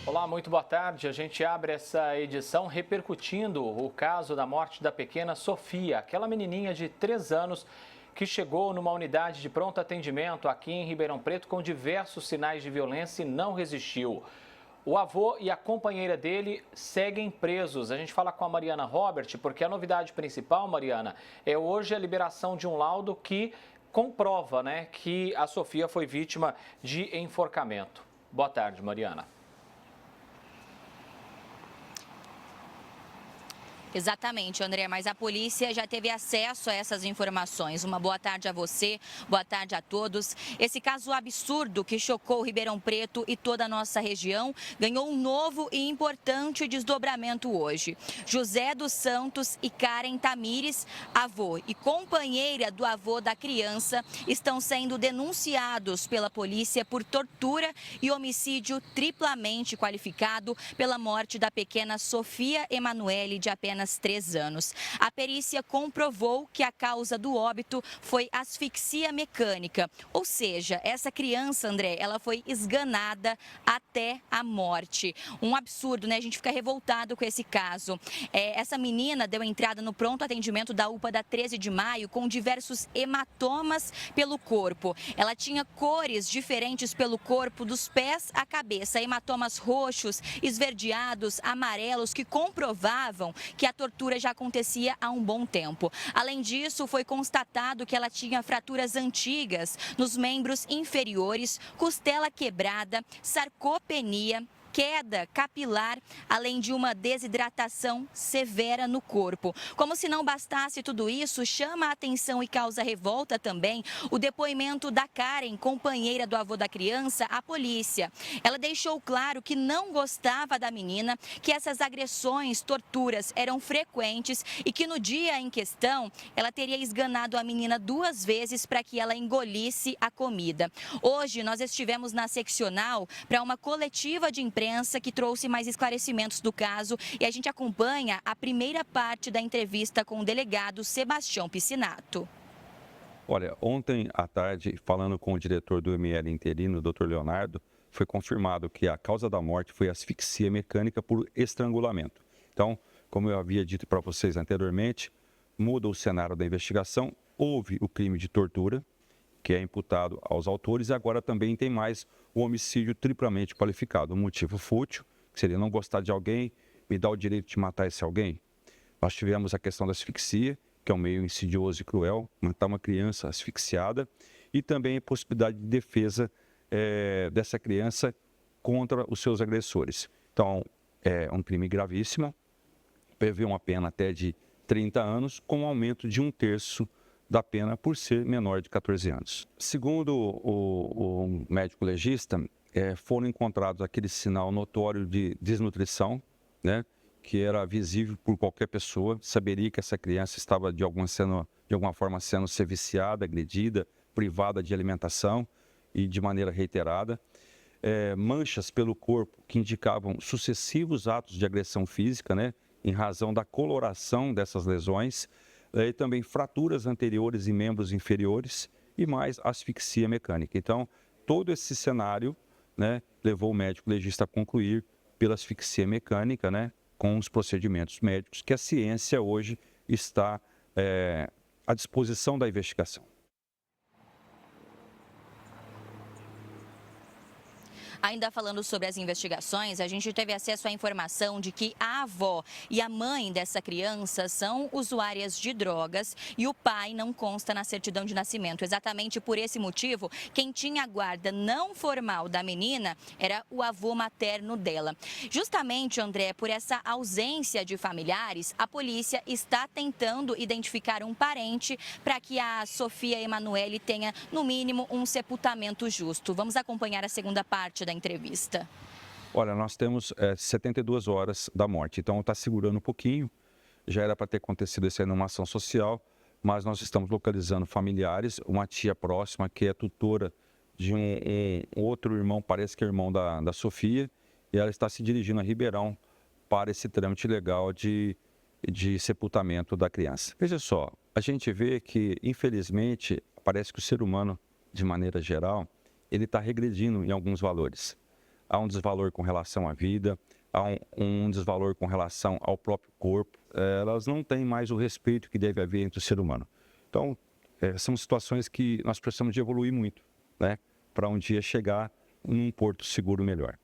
Olá, muito boa tarde. A gente abre essa edição repercutindo o caso da morte da pequena Sofia, aquela menininha de 3 anos que chegou numa unidade de pronto atendimento aqui em Ribeirão Preto com diversos sinais de violência e não resistiu. O avô e a companheira dele seguem presos. A gente fala com a Mariana Robert, porque a novidade principal, Mariana, é hoje a liberação de um laudo que comprova, que a Sofia foi vítima de enforcamento. Boa tarde, Mariana. Exatamente, André, mas a polícia já teve acesso a essas informações. Uma boa tarde a você, boa tarde a todos. Esse caso absurdo que chocou Ribeirão Preto e toda a nossa região ganhou um novo e importante desdobramento hoje. José dos Santos e Karen Tamires, avô e companheira do avô da criança, estão sendo denunciados pela polícia por tortura e homicídio triplamente qualificado pela morte da pequena Sofia Emanuele, de apenas 3 anos. A perícia comprovou que a causa do óbito foi asfixia mecânica, ou seja, essa criança, André, ela foi esganada até a morte. Um absurdo, né? A gente fica revoltado com esse caso. Essa menina deu entrada no pronto atendimento da UPA da 13 de maio com diversos hematomas pelo corpo. Ela tinha cores diferentes pelo corpo, dos pés à cabeça, hematomas roxos, esverdeados, amarelos, que comprovavam que a tortura já acontecia há um bom tempo. Além disso, foi constatado que ela tinha fraturas antigas nos membros inferiores, costela quebrada, sarcopenia, queda capilar, além de uma desidratação severa no corpo. Como se não bastasse tudo isso, chama a atenção e causa revolta também o depoimento da Karen, companheira do avô da criança, à polícia. Ela deixou claro que não gostava da menina, que essas agressões, torturas eram frequentes e que no dia em questão ela teria esganado a menina 2 vezes para que ela engolisse a comida. Hoje nós estivemos na seccional para uma coletiva de imprensa que trouxe mais esclarecimentos do caso e a gente acompanha a primeira parte da entrevista com o delegado Sebastião Piscinato. Olha, ontem à tarde, falando com o diretor do ML interino, Dr. Leonardo, foi confirmado que a causa da morte foi asfixia mecânica por estrangulamento. Então, como eu havia dito para vocês anteriormente, muda o cenário da investigação, houve o crime de tortura, que é imputado aos autores, e agora também tem mais o homicídio triplamente qualificado. Um motivo fútil, que seria não gostar de alguém, me dar o direito de matar esse alguém. Nós tivemos a questão da asfixia, que é um meio insidioso e cruel, matar uma criança asfixiada, e também a possibilidade de defesa dessa criança contra os seus agressores. Então, é um crime gravíssimo, prevê uma pena até de 30 anos, com um aumento de 1/3 da pena por ser menor de 14 anos. Segundo o médico legista, foram encontrados aquele sinal notório de desnutrição, né, que era visível por qualquer pessoa, saberia que essa criança estava de alguma forma sendo ser viciada, agredida, privada de alimentação e de maneira reiterada. Manchas pelo corpo que indicavam sucessivos atos de agressão física, né, em razão da coloração dessas lesões, e também fraturas anteriores em membros inferiores e mais asfixia mecânica. Então, todo esse cenário, né, levou o médico legista a concluir pela asfixia mecânica, né, com os procedimentos médicos que a ciência hoje está à disposição da investigação. Ainda falando sobre as investigações, a gente teve acesso à informação de que a avó e a mãe dessa criança são usuárias de drogas e o pai não consta na certidão de nascimento. Exatamente por esse motivo, quem tinha a guarda não formal da menina era o avô materno dela. Justamente, André, por essa ausência de familiares, a polícia está tentando identificar um parente para que a Sofia Emanuele tenha, no mínimo, um sepultamento justo. Vamos acompanhar a segunda parte da entrevista. Olha, nós temos 72 horas da morte, então está segurando um pouquinho. Já era para ter acontecido isso aí numa ação social, mas nós estamos localizando familiares, uma tia próxima que é tutora de um outro irmão, parece que é irmão da Sofia, e ela está se dirigindo a Ribeirão para esse trâmite legal de sepultamento da criança. Veja só, a gente vê que, infelizmente, parece que o ser humano, de maneira geral, ele está regredindo em alguns valores. há um desvalor com relação à vida, há um desvalor com relação ao próprio corpo. Elas não têm mais o respeito que deve haver entre o ser humano. Então, são situações que nós precisamos de evoluir muito, né, para um dia chegar num porto seguro melhor.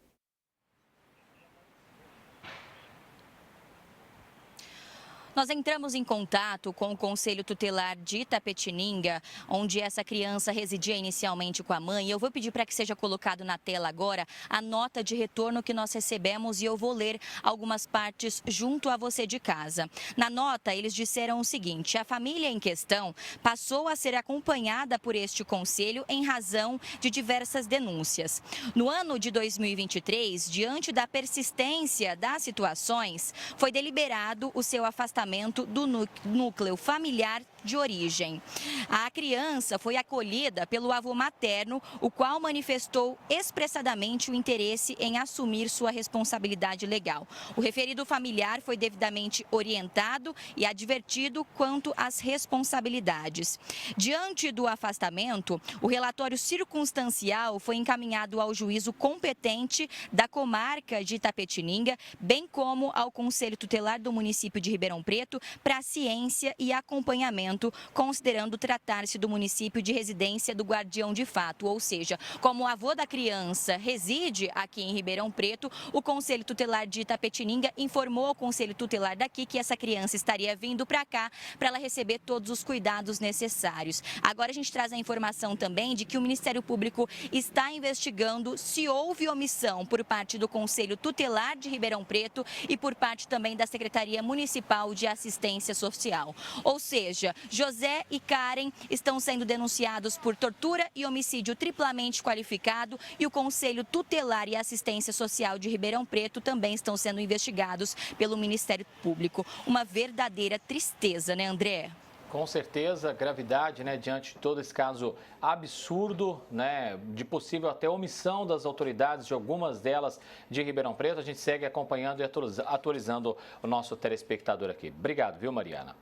Nós entramos em contato com o Conselho Tutelar de Itapetininga, onde essa criança residia inicialmente com a mãe. Eu vou pedir para que seja colocado na tela agora a nota de retorno que nós recebemos e eu vou ler algumas partes junto a você de casa. Na nota, eles disseram o seguinte: a família em questão passou a ser acompanhada por este conselho em razão de diversas denúncias. No ano de 2023, diante da persistência das situações, foi deliberado o seu afastamento do núcleo familiar de origem. A criança foi acolhida pelo avô materno, o qual manifestou expressadamente o interesse em assumir sua responsabilidade legal. O referido familiar foi devidamente orientado e advertido quanto às responsabilidades. Diante do afastamento, o relatório circunstancial foi encaminhado ao juízo competente da comarca de Itapetininga, bem como ao Conselho Tutelar do município de Ribeirão Preto, para ciência e acompanhamento, considerando tratar-se do município de residência do guardião de fato, ou seja, como o avô da criança reside aqui em Ribeirão Preto, o Conselho Tutelar de Itapetininga informou ao Conselho Tutelar daqui que essa criança estaria vindo para cá para ela receber todos os cuidados necessários. Agora a gente traz a informação também de que o Ministério Público está investigando se houve omissão por parte do Conselho Tutelar de Ribeirão Preto e por parte também da Secretaria Municipal de Assistência Social. Ou seja, José e Karen estão sendo denunciados por tortura e homicídio triplamente qualificado e o Conselho Tutelar e Assistência Social de Ribeirão Preto também estão sendo investigados pelo Ministério Público. Uma verdadeira tristeza, né, André? Com certeza, gravidade, né, diante de todo esse caso absurdo, né, de possível até omissão das autoridades, de algumas delas de Ribeirão Preto. A gente segue acompanhando e atualizando o nosso telespectador aqui. Obrigado, viu, Mariana?